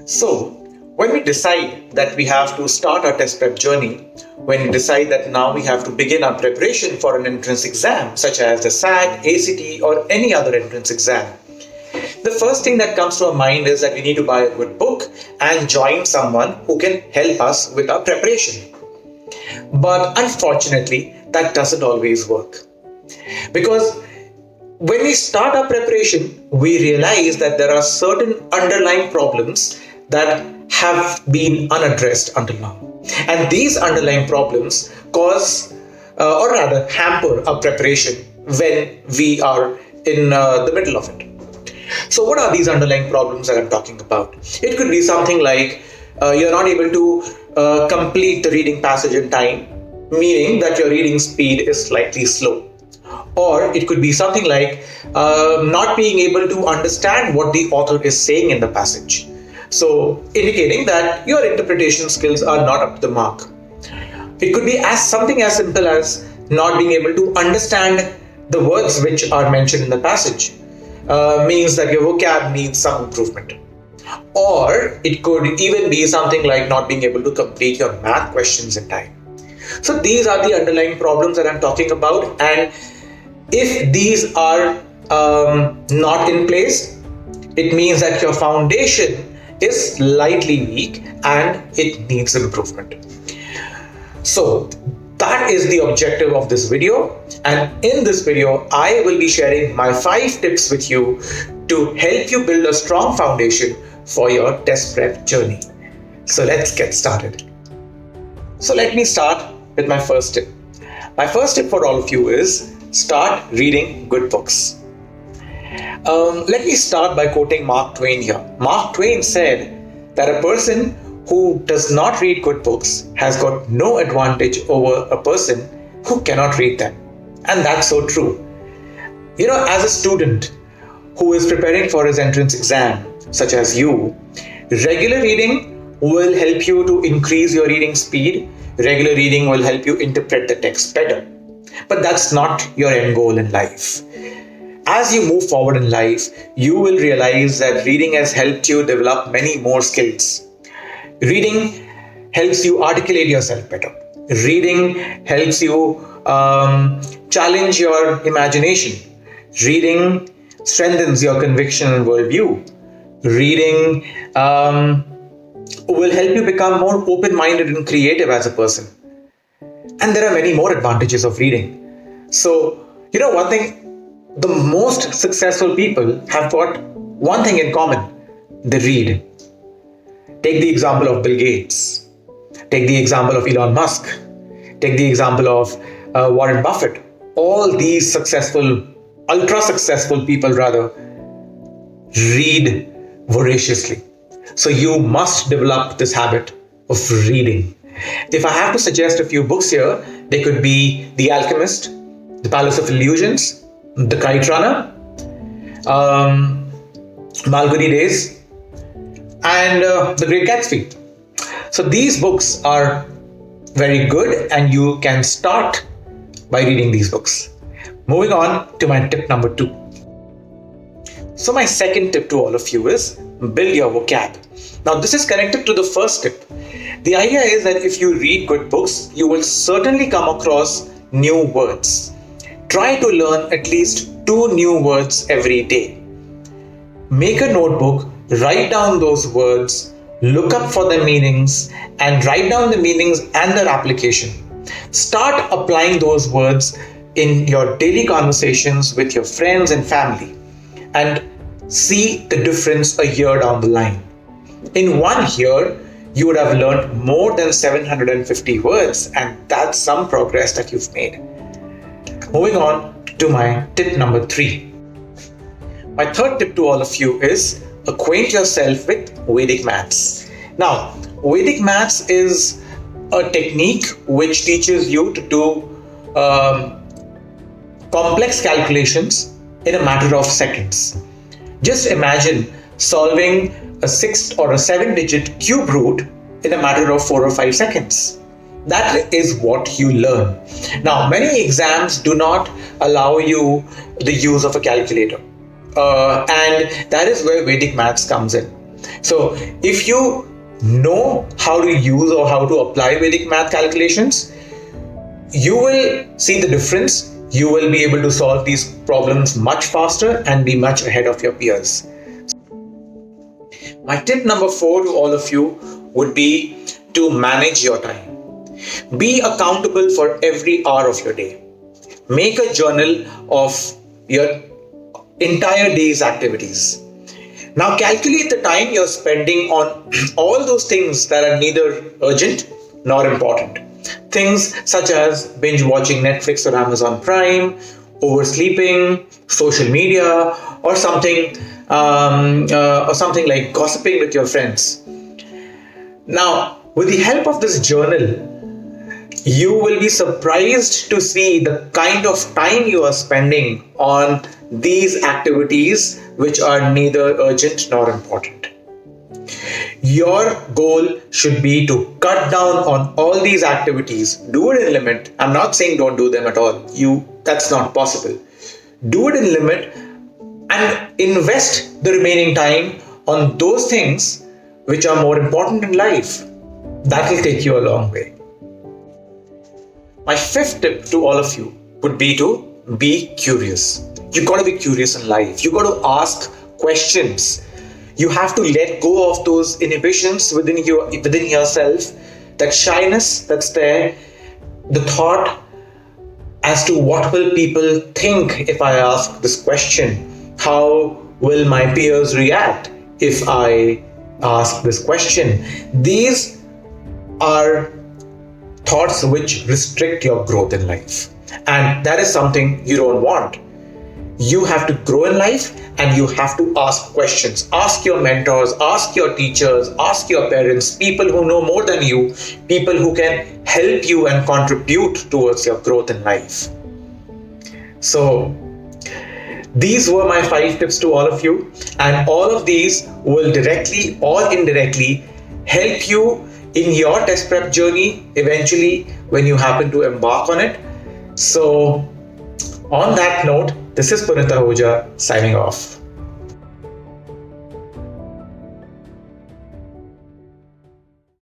So, when we decide that we have to start our test prep journey, when we decide that now we have to begin our preparation for an entrance exam, such as the SAT, ACT, or any other entrance exam, the first thing that comes to our mind is that we need to buy a good book and join someone who can help us with our preparation. But unfortunately, that doesn't always work. Because when we start our preparation, we realize that there are certain underlying problems that have been unaddressed until now. And these underlying problems cause, or rather hamper our preparation when we are in the middle of it. So what are these underlying problems that I'm talking about? It could be something like you're not able to complete the reading passage in time, meaning that your reading speed is slightly slow. Or it could be something like not being able to understand what the author is saying in the passage. So indicating that your interpretation skills are not up to the mark. It could be something as simple as not being able to understand the words which are mentioned in the passage. Means that your vocab needs some improvement. Or it could even be something like not being able to complete your math questions in time. So these are the underlying problems that I'm talking about, and if these are not in place, it means that your foundation is slightly weak and it needs improvement. So that is the objective of this video, and in this video I will be sharing my 5 tips with you to help you build a strong foundation for your test prep journey. So let's get started. So let me start with my first tip. My first tip for all of you is start reading good books. Let me start by quoting Mark Twain here. Mark Twain said that a person who does not read good books has got no advantage over a person who cannot read them. And that's so true. As a student who is preparing for his entrance exam, such as you, regular reading will help you to increase your reading speed. Regular reading will help you interpret the text better. But that's not your end goal in life. As you move forward in life, you will realize that reading has helped you develop many more skills. Reading helps you articulate yourself better. Reading helps you challenge your imagination. Reading strengthens your conviction and worldview. Reading will help you become more open-minded and creative as a person. And there are many more advantages of reading. So, one thing, the most successful people have got one thing in common. They read. Take the example of Bill Gates. Take the example of Elon Musk. Take the example of Warren Buffett. All these ultra successful people rather, read voraciously. So you must develop this habit of reading. If I have to suggest a few books here, they could be The Alchemist, The Palace of Illusions, The Kite Runner, Malgudi Days, and The Great Gatsby. So these books are very good and you can start by reading these books. Moving on to my tip number 2. So my second tip to all of you is build your vocab. Now this is connected to the first tip. The idea is that if you read good books, you will certainly come across new words. Try to learn at least 2 new words every day. Make a notebook, write down those words, look up for their meanings, and write down the meanings and their application. Start applying those words in your daily conversations with your friends and family, and see the difference a year down the line. In 1 year, you would have learned more than 750 words, and that's some progress that you've made. Moving on to my tip number 3. My third tip to all of you is acquaint yourself with Vedic maths. Now, Vedic maths is a technique which teaches you to do complex calculations in a matter of seconds. Just imagine solving a 6 or a 7-digit cube root in a matter of 4 or 5 seconds. That is what you learn. Now, many exams do not allow you the use of a calculator. And that is where Vedic maths comes in. So if you know how to use or how to apply Vedic math calculations, you will see the difference. You will be able to solve these problems much faster and be much ahead of your peers. My tip number 4 to all of you would be to manage your time. Be accountable for every hour of your day. Make a journal of your entire day's activities. Now calculate the time you're spending on all those things that are neither urgent nor important. Things such as binge watching Netflix or Amazon Prime, oversleeping, social media, or something like gossiping with your friends. Now, with the help of this journal, you will be surprised to see the kind of time you are spending on these activities which are neither urgent nor important. Your goal should be to cut down on all these activities. Do it in limit. I'm not saying don't do them at all. That's not possible. Do it in limit and invest the remaining time on those things which are more important in life. That will take you a long way. My 5th tip to all of you would be to be curious. You got to be curious in life. You got to ask questions. You have to let go of those inhibitions within yourself, that shyness that's there, the thought as to what will people think if I ask this question? How will my peers react if I ask this question? These are thoughts which restrict your growth in life, and that is something you don't want. You have to grow in life and you have to ask questions. Ask your mentors, ask your teachers, ask your parents, people who know more than you, people who can help you and contribute towards your growth in life. So these were my 5 tips to all of you, and all of these will directly or indirectly help you in your test prep journey eventually when you happen to embark on it. So on that note, this is Punita Ahuja signing off.